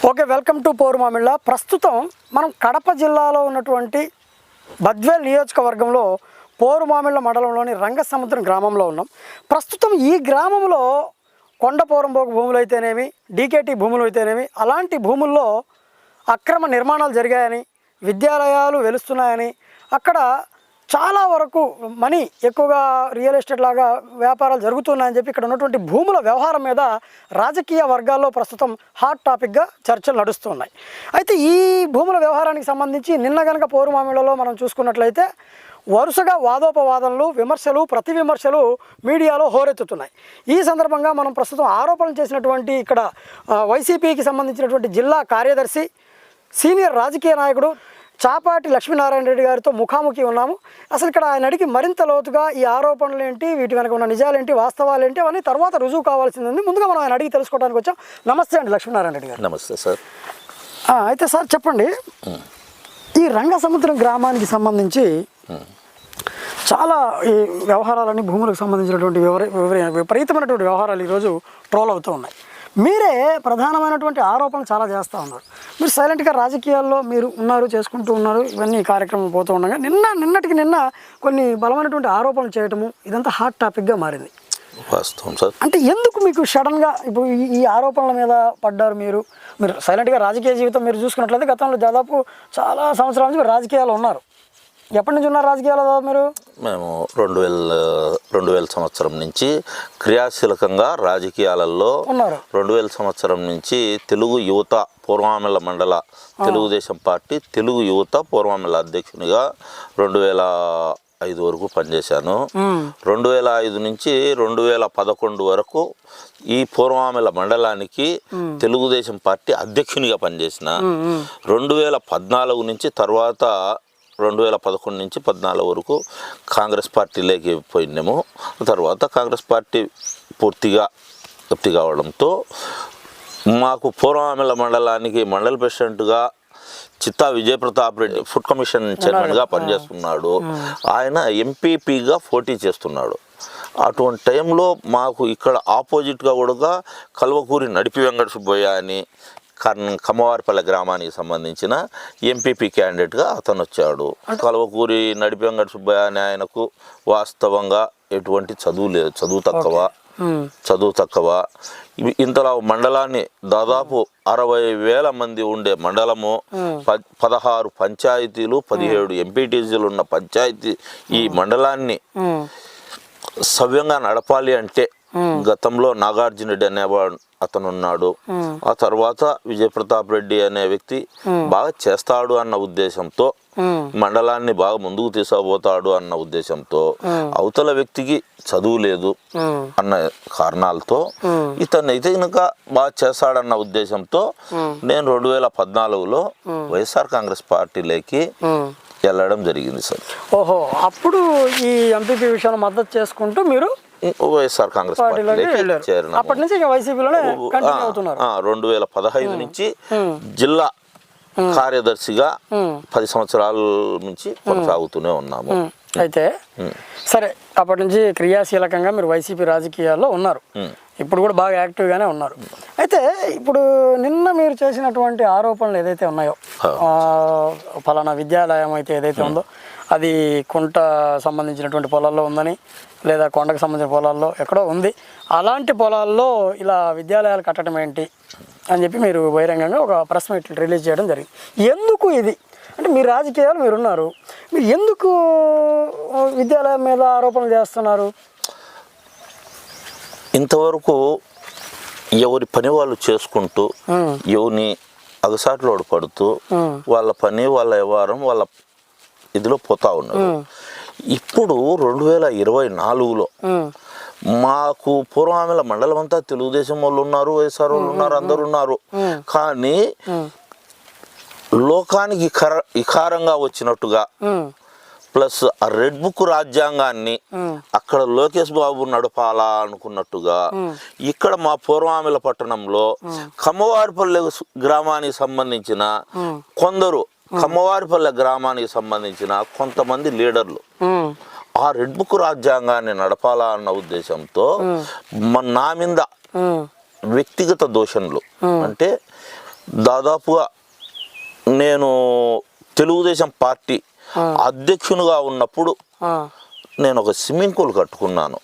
Okay, welcome to Porumamilla. ప్రస్తుతం మనం కడప జిల్లాలో ఉన్నటువంటి బద్వేల్ నియోజకవర్గంలో పోరుమామిళ్ళ మండలంలోని రంగసముద్రం గ్రామంలో ఉన్నాం. ప్రస్తుతం ఈ గ్రామంలో కొండపోరంబోకు భూములు అయితేనేమి, డీకేటీ భూములు అయితేనేమి, అలాంటి భూముల్లో అక్రమ నిర్మాణాలు జరిగాయని, విద్యాలయాలు వెలుస్తున్నాయని, అక్కడ చాలా వరకు మనీ ఎక్కువగా రియల్ ఎస్టేట్ లాగా వ్యాపారాలు జరుగుతున్నాయని చెప్పి ఇక్కడ ఉన్నటువంటి భూముల వ్యవహారం మీద రాజకీయ వర్గాల్లో ప్రస్తుతం హాట్ టాపిక్గా చర్చలు నడుస్తున్నాయి. అయితే ఈ భూముల వ్యవహారానికి సంబంధించి నిన్న కనుక పోరుమామిళ్ళలో మనం చూసుకున్నట్లయితే వరుసగా వాదోపవాదనలు, విమర్శలు, ప్రతి విమర్శలు మీడియాలో హోరెత్తుతున్నాయి. ఈ సందర్భంగా మనం ప్రస్తుతం ఆరోపణలు చేసినటువంటి ఇక్కడ వైసీపీకి సంబంధించినటువంటి జిల్లా కార్యదర్శి, సీనియర్ రాజకీయ నాయకుడు చాపాటి లక్ష్మీనారాయణ రెడ్డి గారితో ముఖాముఖి ఉన్నాము. అసలు ఇక్కడ ఆయన అడిగి మరింత లోతుగా ఈ ఆరోపణలు ఏంటి, వీటి వెనక ఉన్న నిజాలేంటి, వాస్తవాలు ఏంటి, అవన్నీ తర్వాత రుజువు కావాల్సింది ఉంది. ముందుగా మనం ఆయన అడిగి తెలుసుకోవడానికి వచ్చాం. నమస్తే అండి లక్ష్మీనారాయణ రెడ్డి గారు. నమస్తే సార్. అయితే సార్ చెప్పండి, ఈ రంగసముద్రం గ్రామానికి సంబంధించి చాలా ఈ వ్యవహారాలన్నీ భూములకు సంబంధించినటువంటి విపరీతమైనటువంటి వ్యవహారాలు ఈరోజు ట్రోల్ అవుతూ ఉన్నాయి. మీరే ప్రధానమైనటువంటి ఆరోపణలు చాలా చేస్తూ ఉన్నారు. మీరు సైలెంట్గా రాజకీయాల్లో మీరు ఉన్నారు, చేసుకుంటూ ఉన్నారు, ఇవన్నీ కార్యక్రమం పోతూ ఉండగా నిన్నటికి నిన్న కొన్ని బలమైనటువంటి ఆరోపణలు చేయటము ఇదంతా హాట్ టాపిక్గా మారింది. వాస్తవం సార్. అంటే ఎందుకు మీకు సడన్గా ఇప్పుడు ఈ ఆరోపణల మీద పడ్డారు? మీరు సైలెంట్గా రాజకీయ జీవితం మీరు చూసుకున్నట్లయితే గతంలో దాదాపు చాలా సంవత్సరాల నుంచి మీరు రాజకీయాల్లో ఉన్నారు. ఎప్పటి నుంచి ఉన్నారు రాజకీయాల్లో మీరు? మేము 2000 సంవత్సరం నుంచి క్రియాశీలకంగా రాజకీయాలలో ఉన్నారు. 2000 సంవత్సరం నుంచి తెలుగు యువత పోరుమామిళ్ళ మండల తెలుగుదేశం పార్టీ తెలుగు యువత పోరుమామిళ్ళ అధ్యక్షునిగా 2005 వరకు పనిచేశాను. 2005 నుంచి 2011 వరకు ఈ పోరుమామిళ్ళ మండలానికి తెలుగుదేశం పార్టీ అధ్యక్షునిగా పనిచేసిన. 2014 నుంచి తర్వాత 2011 నుంచి 2014 వరకు కాంగ్రెస్ పార్టీలోకి పోయినాము. తర్వాత కాంగ్రెస్ పార్టీ పూర్తిగా జప్తి కావడంతో మాకు పోరుమామిళ్ళ మండలానికి మండల ప్రెసిడెంట్గా చిత్తా విజయప్రతాప్ రెడ్డి ఫుడ్ కమిషన్ చైర్మన్గా పనిచేస్తున్నాడు. ఆయన ఎంపీపీగా పోటీ చేస్తున్నాడు. అటువంటి టైంలో మాకు ఇక్కడ ఆపోజిట్గా కూడా కల్వకూరి నడిపి వెంకట సుబ్బయ్య అని కమ్మవారిపల్లె గ్రామానికి సంబంధించిన ఎంపీపీ క్యాండిడేట్గా అతను వచ్చాడు. కల్వకూరి నడిపి వెంకట సుబ్బయ్య అని ఆయనకు వాస్తవంగా ఎటువంటి చదువు లేదు, చదువు తక్కువ. ఇంతలా మండలాన్ని దాదాపు 60,000 మంది ఉండే మండలము, 16 పంచాయతీలు, 17 ఎంపీటీసీలు ఉన్న పంచాయతీ ఈ మండలాన్ని సవ్యంగా నడపాలి అంటే గతంలో నాగార్జున రెడ్డి అనేవాడు అతను ఉన్నాడు. ఆ తర్వాత విజయప్రతాప్ రెడ్డి అనే వ్యక్తి బాగా చేస్తాడు అన్న ఉద్దేశంతో, మండలాన్ని బాగా ముందుకు తీసుకుపోతాడు అన్న ఉద్దేశంతో, అవతల వ్యక్తికి చదువు లేదు అన్న కారణాలతో ఇతను అయితే కనుక బాగా చేస్తాడన్న ఉద్దేశంతో నేను 2014లో వైఎస్ఆర్ కాంగ్రెస్ పార్టీలోకి వెళ్ళడం జరిగింది సార్. ఓహో, అప్పుడు ఈ ఎంపీపీ విషయంలో మద్దతు చేసుకుంటూ మీరు వైఎస్ఆర్ కాంగ్రెస్ పార్టీలోకి చేరినాము. అప్పటి నుంచి వైసీపీలోనే కంటిన్యూ అవుతున్నారు. 2015 నుంచి జిల్లా కార్యదర్శిగా 10 సంవత్సరాల నుంచి కొనసాగుతూనే ఉన్నాము. అయితే సరే, అప్పటి నుంచి క్రియాశీలకంగా మీరు వైసీపీ రాజకీయాల్లో ఉన్నారు, ఇప్పుడు కూడా బాగా యాక్టివ్గానే ఉన్నారు. అయితే ఇప్పుడు నిన్న మీరు చేసినటువంటి ఆరోపణలు ఏదైతే ఉన్నాయో, ఫలానా విద్యాలయం అయితే ఏదైతే ఉందో అది కుంట సంబంధించినటువంటి పొలాల్లో ఉందని, లేదా కొండకు సంబంధించిన పొలాల్లో ఎక్కడో ఉంది, అలాంటి పొలాల్లో ఇలా విద్యాలయాలు కట్టడం ఏంటి అని చెప్పి మీరు బహిరంగంగా ఒక ప్రెస్ మీట్ రిలీజ్ చేయడం జరిగింది. ఎందుకు ఇది అంటే మీ రాజకీయాలు మీరున్నారు, మీరు ఎందుకు విద్యాలయం మీద ఆరోపణలు చేస్తున్నారు? ఇంతవరకు ఎవరి పని వాళ్ళు చేసుకుంటూ, ఎవరిని అగసాట్లో పడుతూ వాళ్ళ పని, వాళ్ళ వ్యవహారం, వాళ్ళ ఇదిలో పోతా ఉన్నారు. ఇప్పుడు 2024లో మాకు పోరుమామిళ్ళ మండలం అంతా తెలుగుదేశం వాళ్ళు ఉన్నారు, వైఎస్ఆర్ వాళ్ళు ఉన్నారు, అందరు ఉన్నారు. కానీ లోకానికి ఇకారంగా వచ్చినట్టుగా ప్లస్ ఆ రెడ్ బుక్ రాజ్యాంగాన్ని అక్కడ లోకేష్ బాబు నడపాలా అనుకున్నట్టుగా ఇక్కడ మా పోరుమామిళ్ళ పట్టణంలో కమ్మవారిపల్లె గ్రామానికి సంబంధించిన కొందరు, కమ్మవారిపల్లె గ్రామానికి సంబంధించిన కొంతమంది లీడర్లు ఆ రెడ్ బుక్ రాజ్యాంగాన్ని నడపాలా అన్న ఉద్దేశంతో నా మీద వ్యక్తిగత దోషణలు అంటే దాదాపుగా నేను తెలుగుదేశం పార్టీ అధ్యక్షునిగా ఉన్నప్పుడు నేను ఒక స్విమ్మింగ్ పూల్ కట్టుకున్నాను.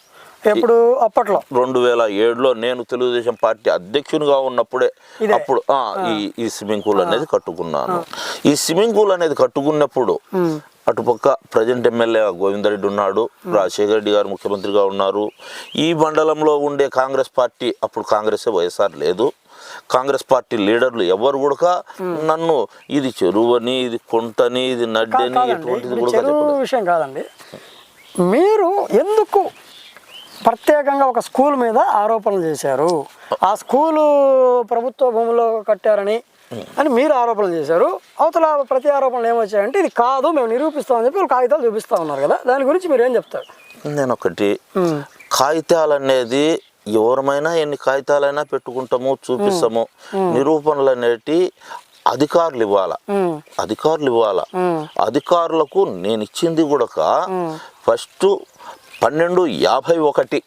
ఎప్పుడు అప్పట్లో 2007లో నేను తెలుగుదేశం పార్టీ అధ్యక్షునిగా ఉన్నప్పుడే అప్పుడు ఈ స్విమ్మింగ్ పూల్ అనేది కట్టుకున్నాను. ఈ స్విమ్మింగ్ పూల్ అనేది కట్టుకున్నప్పుడు అటుపక్క ప్రజెంట్ ఎమ్మెల్యే గోవిందరెడ్డి ఉన్నాడు, రాజశేఖర రెడ్డి గారు ముఖ్యమంత్రిగా ఉన్నారు. ఈ మండలంలో ఉండే కాంగ్రెస్ పార్టీ, అప్పుడు కాంగ్రెస్ వైఎస్ఆర్ లేదు, కాంగ్రెస్ పార్టీ లీడర్లు ఎవరు కూడా నన్ను ఇది చెరువని, ఇది కొంటని, ఇది నడ్డని ఎటువంటిది కూడా చెప్పలేదు. విషయం కాదండి, మీరు ఎందుకు ప్రత్యేకంగా ఒక స్కూల్ మీద ఆరోపణలు చేశారు? ఆ స్కూలు ప్రభుత్వ భూమిలో కట్టారని మీరు ఆరోపణలు చేశారు. అవతల ప్రతి ఆరోపణలు ఏమొచ్చాయంటే ఇది కాదు, మేము నిరూపిస్తామని చెప్పి వాళ్ళు కాగితాలు చూపిస్తూ ఉన్నారు కదా, దాని గురించి మీరు ఏం చెప్తారు? నేను ఒకటి, కాగితాలు అనేది ఎవరమైనా ఎన్ని కాగితాలైనా పెట్టుకుంటాము, చూపిస్తాము. నిరూపణలు అనేటి అధికారులు ఇవ్వాల, అధికారులకు నేను ఇచ్చింది కూడా ఫస్ట్ 1251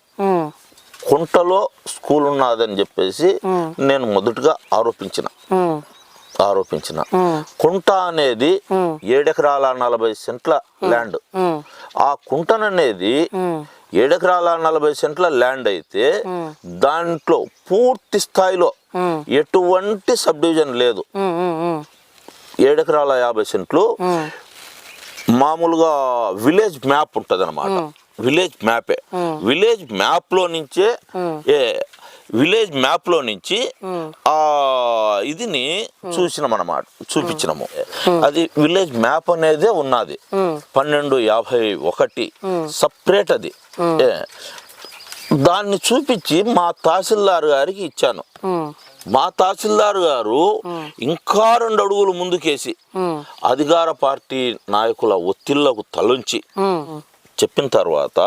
కుంటలో స్కూల్ ఉన్నదని చెప్పేసి నేను మొదటగా ఆరోపించిన కుంట అనేది 7 ఎకరాల 40 సెంట్ల ల్యాండ్. ఆ కుంటననేది 7 ఎకరాల 40 సెంట్ల ల్యాండ్ అయితే దాంట్లో పూర్తి స్థాయిలో ఎటువంటి సబ్ డివిజన్ లేదు. 7 ఎకరాల 50 సెంట్లు మామూలుగా విలేజ్ మ్యాప్ ఉంటుంది అనమాట. విలేజ్ మ్యాపే, విలేజ్ మ్యాప్ లో నుంచి ఆ ఇదిని చూపించినాము. అది విలేజ్ మ్యాప్ అనేదే ఉన్నది. 1251 సపరేట్ అది. దాన్ని చూపించి మా తహసీల్దార్ గారికి ఇచ్చాను. మా తహసీల్దార్ గారు ఇంకా 2 అడుగులు ముందుకేసి అధికార పార్టీ నాయకుల ఒత్తిళ్లకు తలొంచి చెప్పిన తర్వాత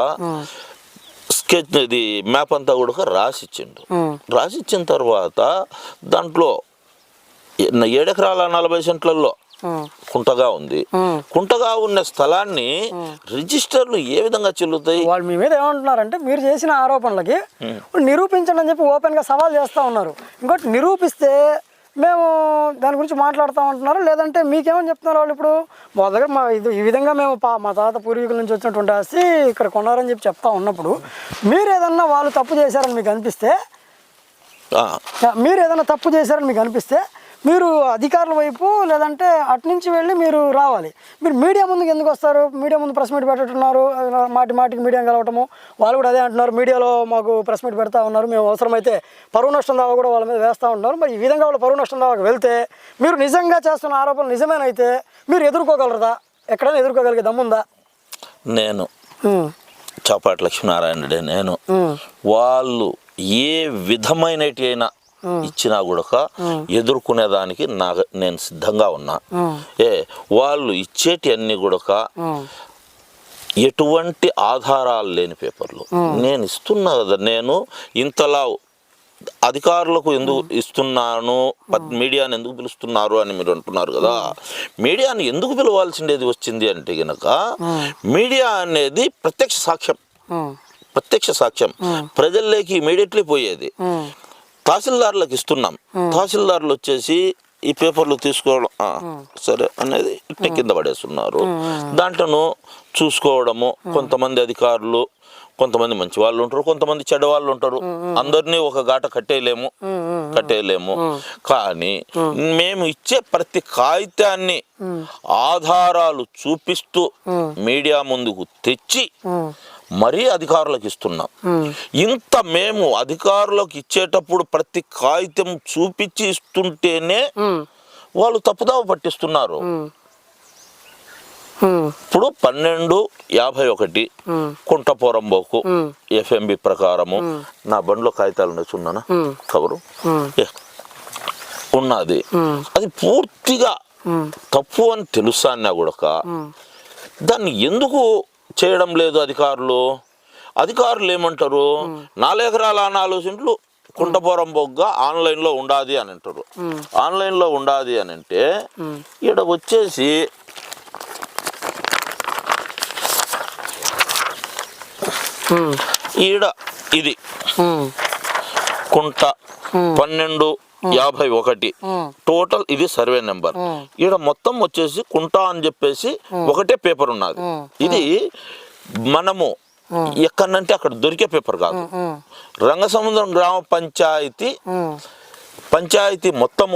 స్కెచ్ ఇది మ్యాప్ అంతా కూడా రాసిచ్చిన తర్వాత దాంట్లో 7 ఎకరాల 40 సెంట్లలో కుంటగా ఉంది. కుంటగా ఉన్న స్థలాన్ని రిజిస్టర్లు ఏ విధంగా చెల్లుతాయి? వాళ్ళు మీ మీద ఏమంటున్నారంటే మీరు చేసిన ఆరోపణలకి నిరూపించండి అని చెప్పి ఓపెన్గా సవాల్ చేస్తూ ఉన్నారు. ఇంకోటి, నిరూపిస్తే మేము దాని గురించి మాట్లాడుతామంటున్నారు, లేదంటే మీకేమని చెప్తున్నారు వాళ్ళు? ఇప్పుడు మా దగ్గర ఈ విధంగా మేము మా తాత పూర్వీకుల నుంచి వచ్చినటువంటి ఆస్తి ఇక్కడ కొన్నారని చెప్పి చెప్తా ఉన్నప్పుడు మీరు ఏదన్నా వాళ్ళు తప్పు చేశారని మీకు అనిపిస్తే మీరు అధికారుల వైపు లేదంటే అటునుంచి వెళ్ళి మీరు రావాలి. మీరు మీడియా ముందుకు ఎందుకు వస్తారు? మీడియా ముందు ప్రెస్ మీట్ పెట్టుతున్నారు, మాటికి మీడియా కలవటము. వాళ్ళు కూడా అదే అంటున్నారు, మీడియాలో మాకు ప్రెస్ మీట్ పెడతా ఉన్నారు, మేము అవసరమైతే పరువు నష్టం దావా కూడా వాళ్ళ మీద వేస్తూ ఉంటున్నారు. మరి ఈ విధంగా వాళ్ళు పరువు నష్టం దావాకు వెళ్తే మీరు నిజంగా చేస్తున్న ఆరోపణలు నిజమేనైతే మీరు ఎదుర్కోగలరా? ఎక్కడైనా ఎదుర్కోగలిగే దమ్ముందా? నేను చాపాటి లక్ష్మీనారాయణ రెడ్డి, నేను వాళ్ళు ఏ విధమైనటి అయినా ఇచ్చినా కూడా ఎదుర్కొనేదానికి నేను సిద్ధంగా ఉన్నా. వాళ్ళు ఇచ్చేటి అన్ని కూడా ఎటువంటి ఆధారాలు లేని పేపర్లు నేను ఇస్తున్నా కదా. నేను ఇంతలా అధికారులకు ఎందుకు ఇస్తున్నాను, మీడియాని ఎందుకు పిలుస్తున్నారు అని మీరు అంటున్నారు కదా. మీడియాని ఎందుకు పిలవాల్సిండేది వచ్చింది అంటే గనక మీడియా అనేది ప్రత్యక్ష సాక్ష్యం ప్రజల్లోకి ఇమీడియట్లీ పోయేది. తహసీల్దార్లకు ఇస్తున్నాం, తహసీల్దార్లు వచ్చేసి ఈ పేపర్లు తీసుకోవడం సరే అనేది ఇట్లా కింద పడేస్తున్నారు. దాంట్లోనూ చూసుకోవడము, కొంతమంది అధికారులు, కొంతమంది మంచి వాళ్ళు ఉంటారు, కొంతమంది చెడ్డ వాళ్ళు ఉంటారు. అందరినీ ఒక గాట కట్టేయలేము. కానీ మేము ఇచ్చే ప్రతి కాగితాన్ని ఆధారాలు చూపిస్తూ మీడియా ముందుకు తెచ్చి మరీ అధికారులకు ఇస్తున్నాం. ఇంత మేము అధికారులకు ఇచ్చేటప్పుడు ప్రతి కాగితం చూపించి ఇస్తుంటేనే వాళ్ళు తప్పుదావ పట్టిస్తున్నారు. ఇప్పుడు 1251 కుంటపోరంబోకు FMB ప్రకారము నా బండిలో కాగితాలు నేర్చున్నానా కవరు ఉన్నది. అది పూర్తిగా తప్పు అని తెలుసాన్నా కూడా దాన్ని ఎందుకు చేయడం లేదు అధికారులు? అధికారులు ఏమంటారు, 4 ఎకరాల 4 సెంట్లు కుంటపోరంబోగ్గా ఆన్లైన్లో ఉండాది అని అంటారు. ఆన్లైన్లో ఉండాది అని అంటే ఈడ వచ్చేసి ఈడ ఇది కుంట 12 51 టోటల్ ఇది సర్వే నెంబర్. ఈడ మొత్తం వచ్చేసి కుంటా అని చెప్పేసి ఒకటే పేపర్ ఉన్నది. ఇది మనము ఎక్కడంటే అక్కడ దొరికే పేపర్ కాదు. రంగసముద్రం గ్రామ పంచాయతీ మొత్తము